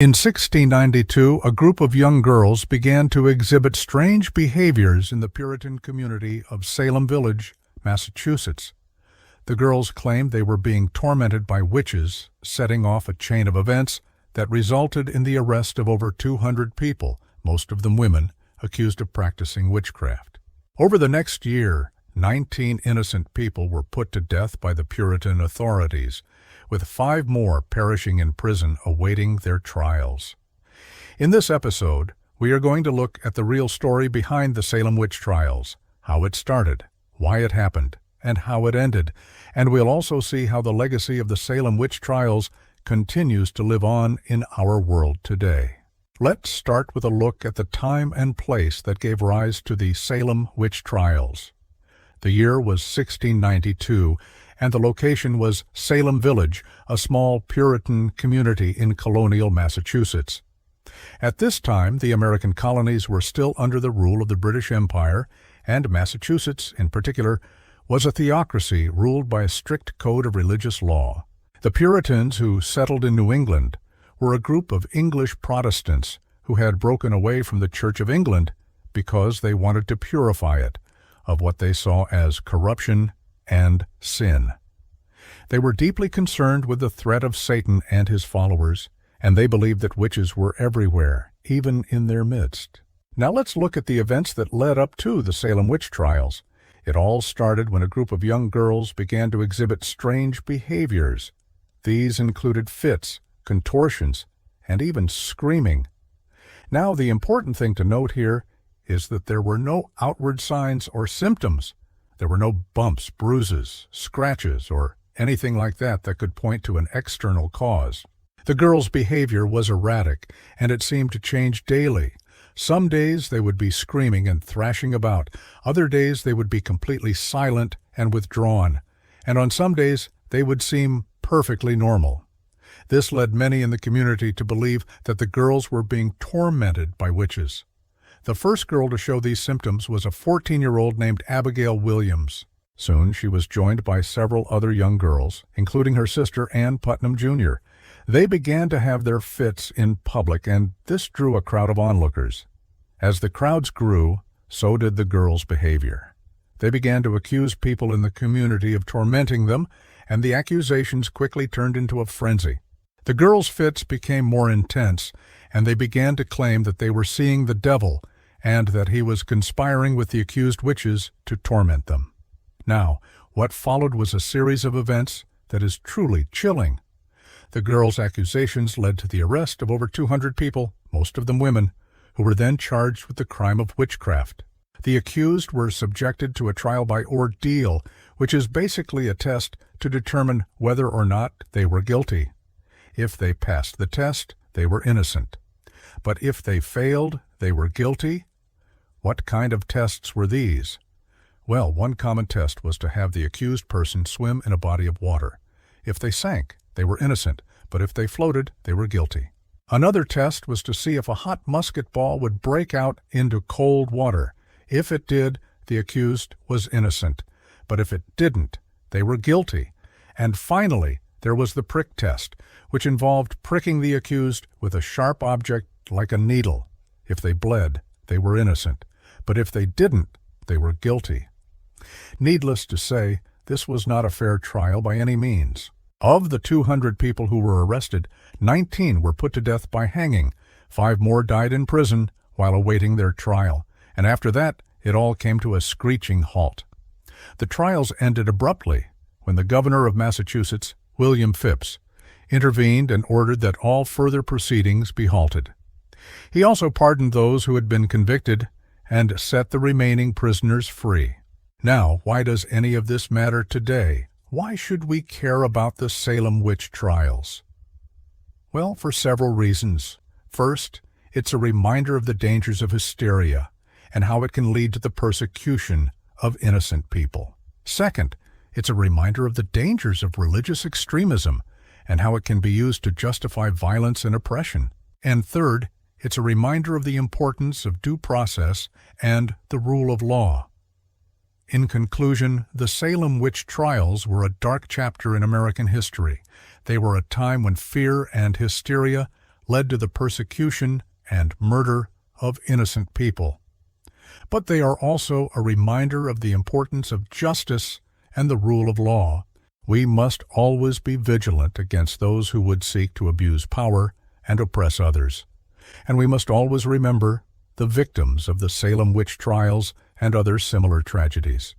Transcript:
In 1692, a group of young girls began to exhibit strange behaviors in the Puritan community of Salem Village, Massachusetts. The girls claimed they were being tormented by witches, setting off a chain of events that resulted in the arrest of over 200 people, most of them women, accused of practicing witchcraft. Over the next year, 19 innocent people were put to death by the Puritan authorities, with 5 more perishing in prison awaiting their trials. In this episode, we are going to look at the real story behind the Salem witch trials, how it started, why it happened, and how it ended, and we'll also see how the legacy of the Salem witch trials continues to live on in our world today. Let's start with a look at the time and place that gave rise to the Salem witch trials. The year was 1692, and the location was Salem Village, a small Puritan community in colonial Massachusetts. At this time, the American colonies were still under the rule of the British Empire, and Massachusetts, in particular, was a theocracy ruled by a strict code of religious law. The Puritans who settled in New England were a group of English Protestants who had broken away from the Church of England because they wanted to purify it of what they saw as corruption and sin. They were deeply concerned with the threat of Satan and his followers, and they believed that witches were everywhere, even in their midst. Now let's look at the events that led up to the Salem witch trials. It all started when a group of young girls began to exhibit strange behaviors. These included fits, contortions, and even screaming. Now, the important thing to note here is that there were no outward signs or symptoms. There were no bumps, bruises, scratches, or anything like that that could point to an external cause. The girls' behavior was erratic, and it seemed to change daily. Some days they would be screaming and thrashing about. Other days they would be completely silent and withdrawn. And on some days they would seem perfectly normal. This led many in the community to believe that the girls were being tormented by witches. The first girl to show these symptoms was a 14-year-old named Abigail Williams. Soon she was joined by several other young girls, including her sister Ann Putnam Jr. They began to have their fits in public, and this drew a crowd of onlookers. As the crowds grew, so did the girls' behavior. They began to accuse people in the community of tormenting them, and the accusations quickly turned into a frenzy. The girls' fits became more intense, and they began to claim that they were seeing the devil and that he was conspiring with the accused witches to torment them. Now, what followed was a series of events that is truly chilling. The girls' accusations led to the arrest of over 200 people, most of them women, who were then charged with the crime of witchcraft. The accused were subjected to a trial by ordeal, which is basically a test to determine whether or not they were guilty. If they passed the test, they were innocent. But if they failed, they were guilty. What kind of tests were these? Well, one common test was to have the accused person swim in a body of water. If they sank, they were innocent, but if they floated, they were guilty. Another test was to see if a hot musket ball would break out into cold water. If it did, the accused was innocent, but if it didn't, they were guilty. And finally, there was the prick test, which involved pricking the accused with a sharp object like a needle. If they bled, they were innocent, but if they didn't, they were guilty. Needless to say, this was not a fair trial by any means. Of the 200 people who were arrested, 19 were put to death by hanging. 5 more died in prison while awaiting their trial, and after that, it all came to a screeching halt. The trials ended abruptly when the governor of Massachusetts, William Phips, intervened and ordered that all further proceedings be halted. He also pardoned those who had been convicted and set the remaining prisoners free. Now, why does any of this matter today? Why should we care about the Salem witch trials? Well, for several reasons. First, it's a reminder of the dangers of hysteria and how it can lead to the persecution of innocent people. Second, it's a reminder of the dangers of religious extremism and how it can be used to justify violence and oppression. And third, it's a reminder of the importance of due process and the rule of law. In conclusion, the Salem witch trials were a dark chapter in American history. They were a time when fear and hysteria led to the persecution and murder of innocent people. But they are also a reminder of the importance of justice and the rule of law. We must always be vigilant against those who would seek to abuse power and oppress others. And we must always remember the victims of the Salem witch trials and other similar tragedies.